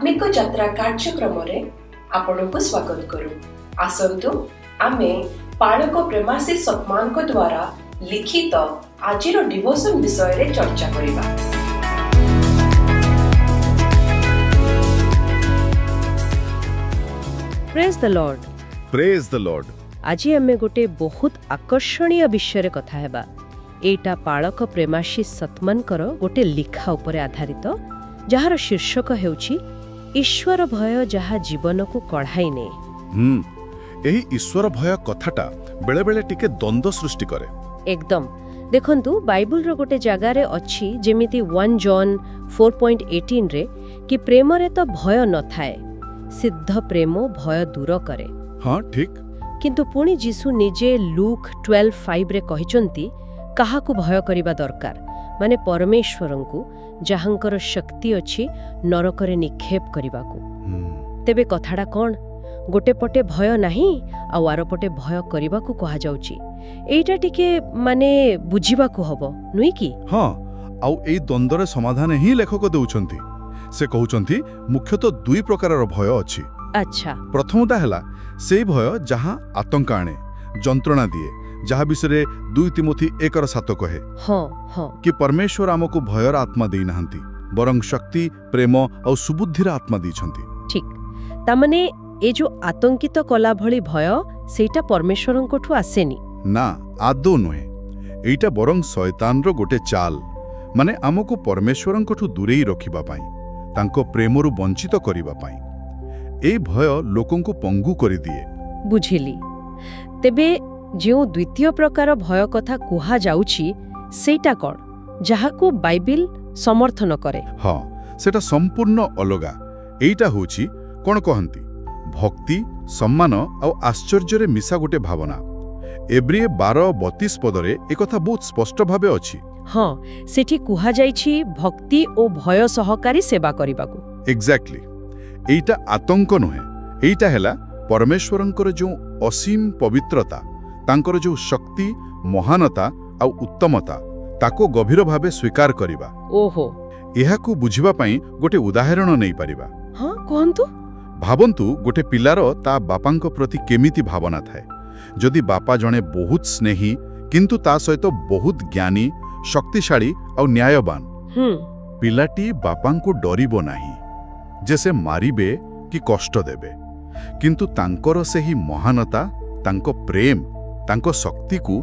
आत्मिक यात्रा कार्यक्रम रे आपनको स्वागत करू। आसंतु आमे पालक प्रेमाशीष सतमान को द्वारा लिखित आजिर डिवोशन विषय रे चर्चा करिबा। Praise the Lord. Praise the Lord. आज आमे गोटे बहुत आकर्षणीय विषय रे कथा हेबा। एटा पालक प्रेमाशीष सतमानकर गोटे लिखा उपरे आधारित, जहार शीर्षक हेउछि ईश्वर भय जहा जीवन को कढ़ाई ने। एही ईश्वर भय कथाटा बेले बेले टिके द्वंद्व सृष्टि करे। एकदम देखंतु बाइबल रो गोटे जगह रे अछि जेमिति 1 जॉन 4:18 रे कि प्रेम रे तो भय न थाए, सिद्ध प्रेम भय दूर करे। हां ठीक। किंतु पुणी जीसु निजे लूक 12:5 रे कहिचंती काहा को भय करिबा दरकार, माने परमेश्वरंकु जहांकर शक्ति अछि नरकरे निक्षेप करिबाकू। तेबे कथाडा कोन? गोटे पटे भय नाही आ आरो पटे भय करिबाकू कहा जाउची। एइटा टिके माने बुझिबाकू हबो नुई की? हां, आउ एई द्वंद्वरे समाधान ही लेखक देउछंती। से कहउछंती मुख्यतः दुई प्रकारर भय अछि। अच्छा। प्रथमता हला सेई भय जहां आतंक आणे, जंत्रणा दिए, जहा विषय 2 तिमोथी 1:7 कहे। हाँ। कि परमेश्वर आमको भयर आत्मा देई नाहंती, बरं शक्ति, प्रेम और सुबुद्धिर आत्मा दैछंती। ठीक। तामाने ए जो आतंकित कला भली भय सेटा परमेश्वरंकोठु आसेनी ना, आदौ नुहे। एइटा बरं शैतानर गोटे चाल, माने आमको परमेश्वरंकोठु दूरेई रखिबा पाई, तांको प्रेमरु वंचित करिबा पाई। ए भय लोकंको पंगु करि दिए। बुझिली। तेबे जो द्वितीय प्रकार भय कथा कुहा जाउछि सेटा कोन, जहाको बाइबिल समर्थन करे? हाँ, सेटा संपूर्ण अलगा। एइटा होछि कोन कहंती भक्ति, सम्मान और आश्चर्य रे मिसा गोटे भावना। एब्री 12:32 पदरे एक कथा बहुत स्पष्ट भाबे अछि। हाँ, सेठी कुहा जाइछि भक्ति ओ भय सहकारी सेवा करिबाकू। एग्जैक्टली। एइटा आतंक नहे, एइटा हैला परमेश्वरंकर जो असीम पवित्रता, तांकर जो शक्ति, महानता और उत्तमता ताको गभीर भावे स्वीकार करिबा। ओहो। एहाकू बुझिबा पई गोटे उदाहरण नै परिबा। हां, कहंतु। भाबंतु गोटे पिलार ता बापांक प्रति केमिति भावना थाए। जदि बापा जणे बहुत स्नेही किंतु ता सहित बहुत ज्ञानी, शक्तिशाली और न्यायवान, पिलाटी बापांकु डरिबो नाही जे से मारिबे कि कष्ट देबे। किंतु तांकर सेही महानता, तांको प्रेम, तांको शक्ति को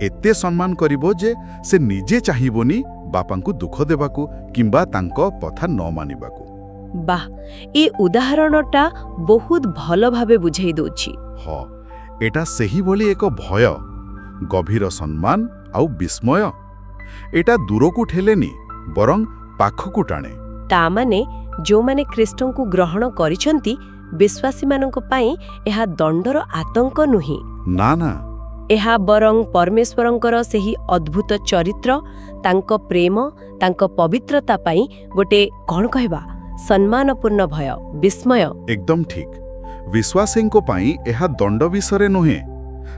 एते सम्मान करिबो जे से निजे चाहिबोनी बापांकु दुख देबाकू किंबा तांको पथा न मानिबाकू। वाह, ए उदाहरणटा बहुत भलो भाबे बुझाई दोछि। हां, एटा सेही बोली एक भय, गभीर सम्मान आउ विस्मय। एटा दूरकू ठेलेनी, बरं पाखकू टाणे। ता माने जो माने ख्रीष्टंकु ग्रहण करिसंती विश्वासी मानक पई एहा दंडर आतंक नुही। ना ना, एहा बरं परमेश्वरंकर सेही अद्भुत चरित्र, तांको प्रेम, तांको पवित्रता पई गोटे कोन कहबा सम्मानपूर्ण भय, विस्मय। एकदम ठीक। विश्वासींको पई एहा दंड विषय नुहे,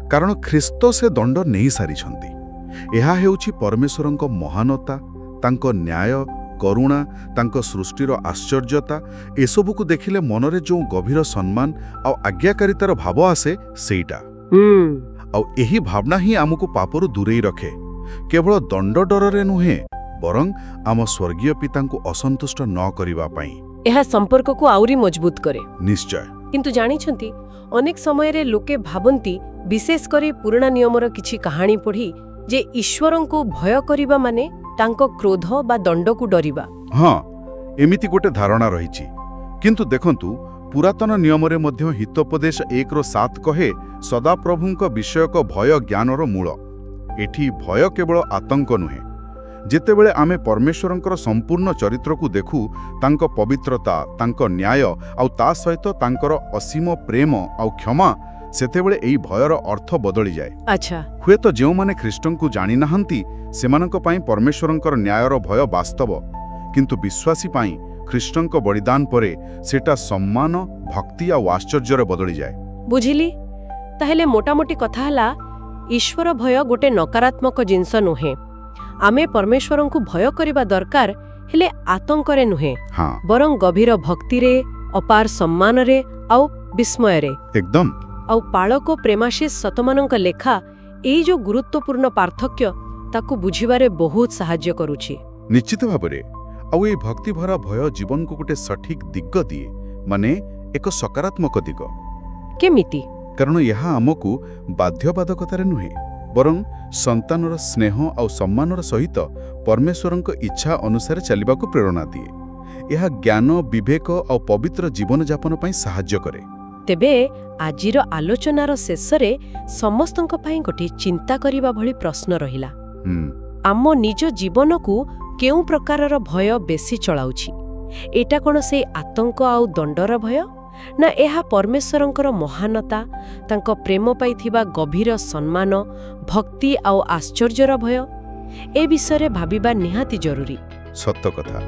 कारण ख्रीस्त से दंड नहीं सारिछंती। एहा हेउछि परमेश्वरंको महानता, तांको न्याय, करुणा, तांको सृष्टिर आश्चर्यता, एसबुकु देखिले मनरे जो गभीर सम्मान आ आज्ञाकारितार भाव आसे सेइटा। आ एही भावना ही आमको पापरु दूरेई रखे, केवल दंड डररे नुहे, बरं आम स्वर्गीय पितांकु असंतुष्ट न करिबा पई। एहा संपर्क को आउरी मजबूत करे। निश्चय। किंतु जानिछंती अनेक समय रे लोके भाबंती, विशेष करी पुराना नियमर किछि कहानी पढ़ी, जे ईश्वरंकु भय करिबा माने तांको क्रोध बा दंड को डरिबा। हाँ, एमिति गोटे धारणा रहिछि। किंतु देखंतु पुरातन नियमरे मध्य हितोपदेश 1:7 कहे सदा प्रभुंक विषयक भय ज्ञानर मूल। एठी भय केवल आतंक नुहे। जेतेबेले आमे परमेश्वरंकर संपूर्ण चरित्र को देखु, तांको पवित्रता, तांको न्याय आउ ता सहित तांकर असीम प्रेम आउ क्षमा, सेतेबेले एई भयर अर्थ बदली जाए। अच्छा। हुए तो जेउ माने ख्रीष्टंकु जानि नाहंती सेमानक पई परमेश्वरंकर न्यायर भय वास्तव, किंतु विश्वासी पई ख्रीष्टंक बलिदान परे सेटा सम्मान, भक्ति आ आश्चर्य बदली जाए। बुझिली। ताहेले मोटामोटी कथा हला ईश्वर भय गोटे नकारात्मक जिंस नुहे। आमे परमेश्वरंकु भय करिबा दरकार, हेले आतंकरे नुहे। हाँ। बरं गभीर भक्तिरे, अपार सम्मानरे आउ विस्मयरे एकदम आउ पाळक प्रेमाशीष सतमानंक लेखा एई जो गुरुत्वपूर्ण पार्थक्य ताकू बुझिबारे बहुत सहाय्य करूछि। निश्चित भाबरे आउ ए भक्तिभरा भय जीवन को गोटे सठिक दिग दिए माने एक सकारात्मक दिग केमिति कारण यह आमको बाध्यबाधकतार नुहे बरं संतानर स्नेह और सम्मानर सहित परमेश्वरंक इच्छा अनुसार चलिबाकू प्रेरणा दिए। यह ज्ञान विवेक और पवित्र जीवन यापन पई सहाय्य करे। तेबे आजिर आलोचनार शेषरे समस्तंक पई गोटे चिंता करिबा भली प्रश्न रहिला। आम निज जीवन को केउ प्रकारर भय बेसी चलाउछि? एटा कोन से आतंक आउ दंडर भय ना एहा परमेश्वरंकर महानता तांको प्रेम पाइथिबा गभीर सम्मान भक्ति आउ आश्चर्यर भय? ए विषय भाबिबा निहाती जरूरी। सत्य कथा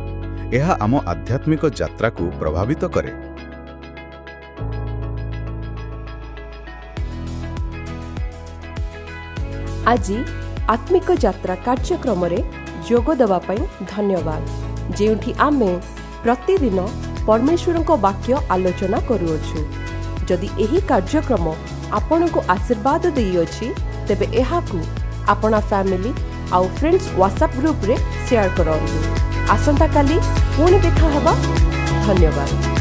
यह आम आध्यात्मिक यात्रा को प्रभावित करे। आज आत्मिक यात्रा कार्यक्रम रे जोग देवा पई धन्यवाद जेउठी आमे प्रतिदिन परमेश्वरंको वाक्य आलोचना करूछु। जदि एही कार्यक्रम आपनको आशीर्वाद देइयोछि तेबे एहाकू आपना फैमिली आउ फ्रेंड्स व्हाट्सएप ग्रुप रे शेयर करंतु। आसंता काली पुणी देखा हबा। धन्यवाद।